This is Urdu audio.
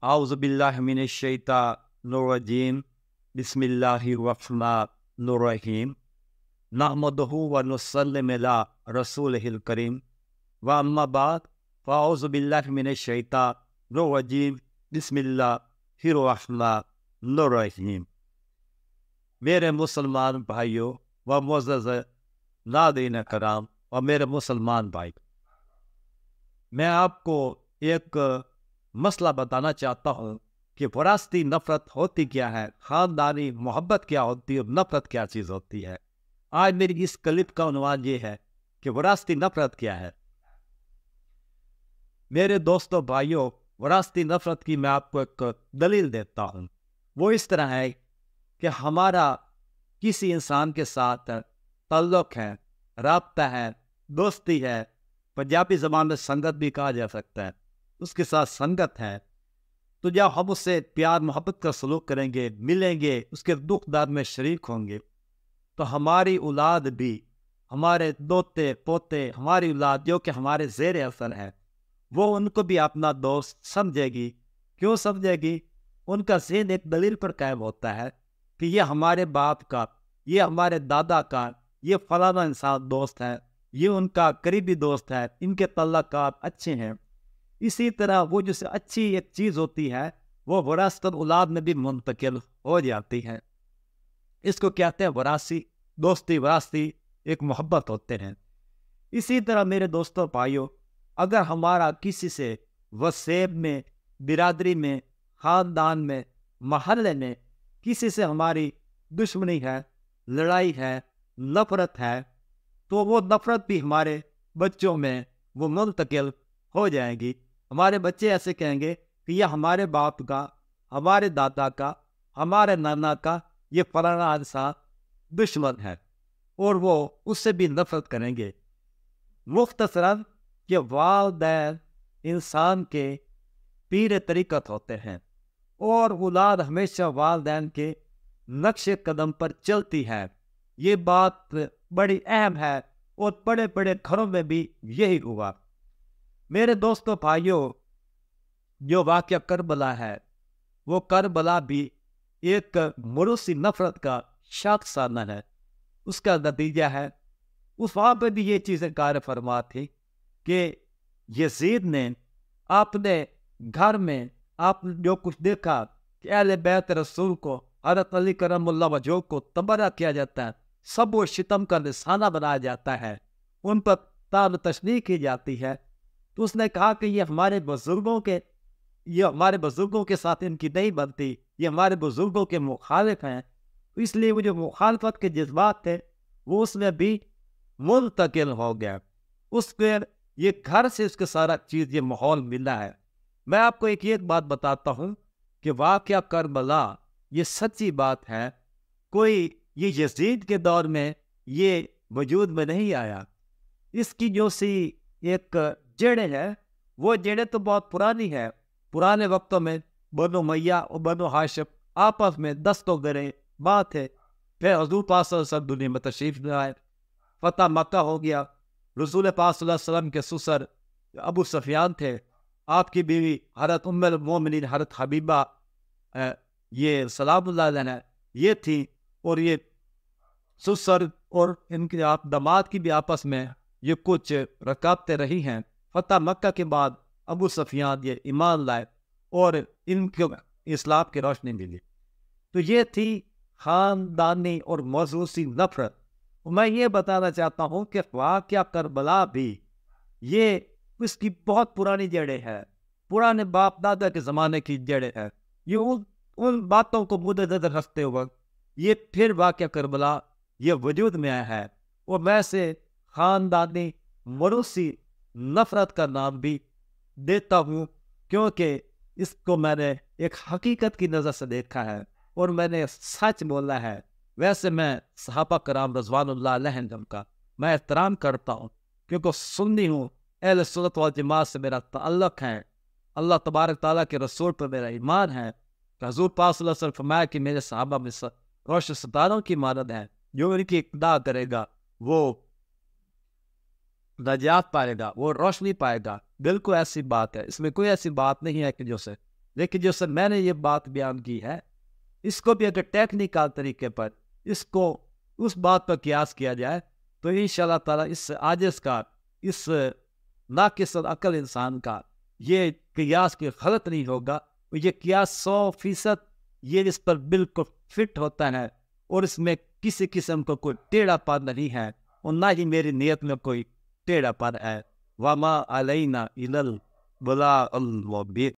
اعوذ باللہ من الشیطان الرجیم بسم اللہ الرحمن الرحیم نحمدہ ونصلی علی رسولہ الکریم واما بعد فاعوذ باللہ من الشیطان الرجیم بسم اللہ الرحمن الرحیم۔ میرے مسلمان بھائیوں و معزز ناظرین کرام اور میرے مسلمان بھائی، میں آپ کو ایک مسئلہ بتانا چاہتا ہوں کہ وراثتی نفرت ہوتی کیا ہے، خاندانی محبت کیا ہوتی ہے اور نفرت کیا چیز ہوتی ہے۔ آج میری اس کلپ کا عنوان یہ ہے کہ وراثتی نفرت کیا ہے۔ میرے دوستوں بھائیوں، وراثتی نفرت کی میں آپ کو ایک دلیل دیتا ہوں۔ وہ اس طرح ہے کہ ہمارا کسی انسان کے ساتھ تعلق ہے، رابطہ ہے، دوستی ہے، پنجابی زبان میں سنگت بھی کہا جا سکتا ہے، اس کے ساتھ سنگت ہے، تو جب ہم اس سے پیار محبت کا سلوک کریں گے، ملیں گے، اس کے دکھ درد میں شریک ہوں گے، تو ہماری اولاد بھی، ہمارے دوتے پوتے، ہماری اولاد جو کہ ہمارے زیر اثر ہے، وہ ان کو بھی اپنا دوست سمجھے گی۔ کیوں سمجھے گی؟ ان کا ذہن ایک دلیل پر قائم ہوتا ہے کہ یہ ہمارے باپ کا، یہ ہمارے دادا کا، یہ فلانا انسان دوست ہے، یہ ان کا قریبی دوست ہے، ان کے تعلقات اچھے ہیں۔ اسی طرح وہ جو اچھی ایک چیز ہوتی ہے وہ وراثت اولاد میں بھی منتقل ہو جاتی ہے۔ اس کو کہتے ہیں وراثی دوستی، وراثتی ایک محبت ہوتے ہیں۔ اسی طرح میرے دوستوں بھائیوں، اگر ہمارا کسی سے وسیب میں، برادری میں، خاندان میں، محلے میں کسی سے ہماری دشمنی ہے، لڑائی ہے، نفرت ہے، تو وہ نفرت بھی ہمارے بچوں میں وہ منتقل ہو جائے گی۔ ہمارے بچے ایسے کہیں گے کہ یہ ہمارے باپ کا، ہمارے دادا کا، ہمارے نانا کا یہ فلانا انسان دشمن ہے، اور وہ اس سے بھی نفرت کریں گے۔ مختصراً کہ والدین انسان کے پیر طریقت ہوتے ہیں، اور اولاد ہمیشہ والدین کے نقش قدم پر چلتی ہے۔ یہ بات بڑی اہم ہے، اور بڑے بڑے گھروں میں بھی یہی ہوا۔ میرے دوستوں بھائیوں، جو واقعہ کربلا ہے، وہ کربلا بھی ایک موروثی نفرت کا شاخسانہ ہے۔ اس کا نتیجہ ہے، اس وہاں پہ بھی یہ چیزیں کار فرما تھی کہ یزید نے اپنے گھر میں آپ جو کچھ دیکھا کہ اہل بیت رسول کو، حضرت علی کرم اللہ وجہہ کو تبرہ کیا جاتا ہے، سب و شتم کا نشانہ بنایا جاتا ہے، ان پر طعن و تشنیع کی جاتی ہے، تو اس نے کہا کہ یہ ہمارے بزرگوں کے ساتھ ان کی نہیں بنتی، یہ ہمارے بزرگوں کے مخالف ہیں۔ تو اس لیے وہ جو مخالفت کے جذبات تھے وہ اس میں بھی منتقل ہو گیا، اس کے یہ گھر سے اس کے سارا چیز یہ ماحول ملا ہے۔ میں آپ کو ایک بات بتاتا ہوں کہ واقعہ کربلا یہ سچی بات ہے، کوئی یہ یزید کے دور میں یہ وجود میں نہیں آیا۔ اس کی جو سی ایک جڑیں ہے، وہ جڑیں تو بہت پرانی ہے۔ پرانے وقتوں میں بنو امیہ اور بنو ہاشم آپس میں دست و گرے بات ہے۔ پھر حضور پاک صلی اللہ علیہ وسلم دنیا میں تشریف لائے، فتح مکہ ہو گیا۔ رسول پاک صلی اللہ علیہ وسلم کے سسر ابو سفیان تھے، آپ کی بیوی حضرت ام المومنین حضرت حبیبہ یہ سلام اللہ علیہ یہ تھی، اور یہ سسر اور ان کے آپ داماد کی بھی آپس میں یہ کچھ رکابتیں رہی ہیں۔ فتح مکہ کے بعد ابو سفیان یہ ایمان لائے اور ان کو اسلام کی روشنی ملی۔ تو یہ تھی خاندانی اور موروثی نفرت۔ میں یہ بتانا چاہتا ہوں کہ واقعہ کربلا بھی یہ اس کی بہت پرانی جڑیں ہے، پرانے باپ دادا کے زمانے کی جڑیں ہے۔ یہ ان باتوں کو مد نظر رکھتے ہوئے یہ پھر واقعہ کربلا یہ وجود میں آیا ہے، اور میں سے خاندانی موروثی نفرت کا نام بھی دیتا ہوں، کیونکہ اس کو میں نے ایک حقیقت کی نظر سے دیکھا ہے اور میں نے سچ بولا ہے۔ ویسے میں صحابہ کرام رضوان اللہ علیہم کا میں احترام کرتا ہوں، کیونکہ سنی ہوں، اہل سنت والجماعت سے میرا تعلق ہے، اللہ تبارک تعالیٰ کے رسول پر میرا ایمان ہے کہ حضور پاک صلی اللہ علیہ وسلم فرمایا کہ میرے صحابہ میں روشن ستاروں کی مانند ہے، جو ان کی اقتداء کرے گا وہ نجات پائے گا، وہ روشنی پائے گا۔ بالکل ایسی بات ہے، اس میں کوئی ایسی بات نہیں ہے کہ جو سے لیکن جو سر میں نے یہ بات بیان کی ہے اس کو بھی اگر ٹیکنیکل طریقے پر اس کو اس بات پر قیاس کیا جائے تو انشاءاللہ تعالیٰ اس عاجز کا اس ناقص عقل انسان کا یہ قیاس کے غلط نہیں ہوگا. یہ قیاس 100% یہ اس پر بالکل فٹ ہوتا ہے اور اس میں کسی قسم کو کوئی ٹیڑھا پن نہیں ہے اور نہ ہی میری نیت میں کوئی ٹیڑھا پن ہے. وما علینا الا البلاغ المبین.